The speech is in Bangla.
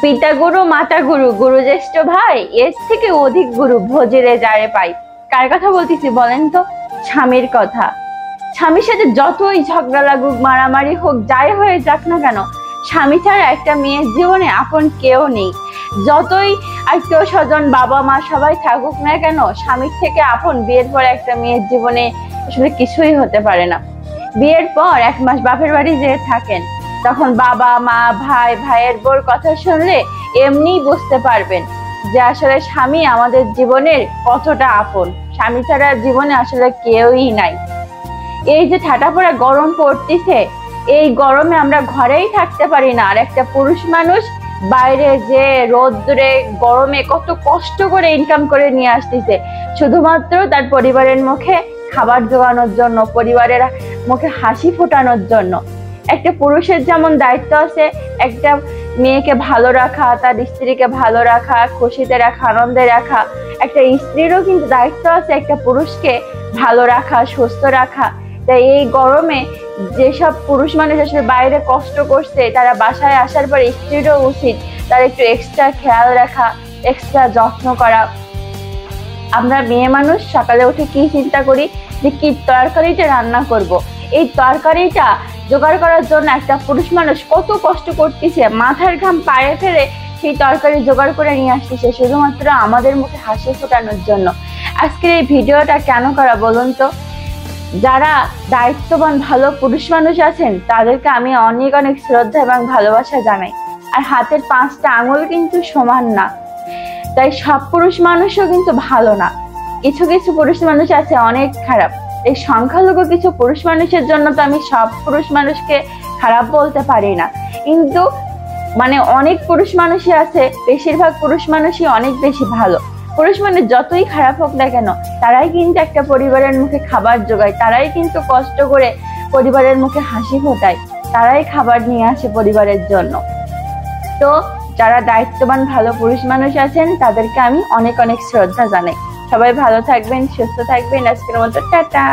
পিতা গুরু মাতা গুরু গুরু জ্যেষ্ঠ ভাই এর থেকে অধিক গুরু ভোজেরে যারে পাই। কার কথা বলতেছি বলেন তো? স্বামীর কথা। স্বামীর সাথে যতই ঝগড়া লাগুক, মারামারি হোক, যাই হয়ে যাক না কেন, স্বামী ছাড়া একটা মেয়ের জীবনে আপন কেউ নেই। যতই আত্মীয় স্বজন, বাবা মা সবাই থাকুক না কেন, স্বামীর থেকে আপন বিয়ের পর একটা মেয়ের জীবনে আসলে কিছুই হতে পারে না। বিয়ের পর 1 মাস বাপের বাড়ি যেয়ে থাকেন, তখন বাবা মা ভাই ভাইয়ের বোর কথা শুনলে এমনি বুঝতে পারবেন যে আসলে স্বামী আমাদের জীবনের কতটা আপন। স্বামী ছাড়া জীবনে আসলে কেউই নাই। এই যে ঠাটা পড়া গরম পড়তেছে, এই গরমে আমরা ঘরেই থাকতে পারি না, আর একটা পুরুষ মানুষ বাইরে যে রোদ্রে গরমে কত কষ্ট করে ইনকাম করে নিয়ে আসতেছে শুধুমাত্র তার পরিবারের মুখে খাবার জোগানোর জন্য, পরিবারের মুখে হাসি ফোটানোর জন্য। একটা পুরুষের যেমন দায়িত্ব আছে একটা মেয়েকে ভালো রাখা, তার স্ত্রীকে ভালো রাখা, খুশিতে রাখা, আনন্দে রাখা, একটা স্ত্রীরও কিন্তু দায়িত্ব আছে একটা পুরুষকে ভালো রাখা, সুস্থ রাখা। তাই এই গরমে যেসব পুরুষ মানুষ আসলে বাইরে কষ্ট করছে, তারা বাসায় আসার পর স্ত্রীরও উচিত তার একটু এক্সট্রা খেয়াল রাখা, এক্সট্রা যত্ন করা। আমরা মেয়ে মানুষ সকালে উঠে কি চিন্তা করি যে কি তরকারিটা রান্না করব। এই তরকারিটা জোগাড় করার জন্য একটা পুরুষ মানুষ কত কষ্ট করতেছে, মাথার ঘাম পায়ে ফেলে সেই তরকারি জোগাড় করে নিয়ে আসতেছে শুধুমাত্র আমাদের মুখে হাসি ফোটানোর জন্য। আজকের এই ভিডিওটা কেন করা বলুন তো? যারা দায়িত্ববান ভালো পুরুষ মানুষ আছেন তাদেরকে আমি অনেক অনেক শ্রদ্ধা এবং ভালোবাসা জানাই। আর হাতের 5টা আঙুল কিন্তু সমান না, তাই সব পুরুষ মানুষও কিন্তু ভালো না। কিছু কিছু পুরুষ মানুষ আছে অনেক খারাপ। এই সংখ্যালঘু কিছু পুরুষ মানুষের জন্য তো আমি সব পুরুষ মানুষকে খারাপ বলতে পারি না, কিন্তু অনেক পুরুষ মানুষই আছে, বেশিরভাগ পুরুষ মানুষই অনেক বেশি ভালো। পুরুষ মানুষ যতই খারাপ হোক না কেন, তারাই কিন্তু একটা পরিবারের মুখে খাবার জোগায়, তারাই কিন্তু কষ্ট করে পরিবারের মুখে হাসি ফোটায়, তারাই খাবার নিয়ে আসে পরিবারের জন্য। তো যারা দায়িত্ববান ভালো পুরুষ মানুষ আছেন তাদেরকে আমি অনেক অনেক শ্রদ্ধা জানাই। সবাই ভালো থাকবেন, সুস্থ থাকবেন। আজকের মতো টাটা।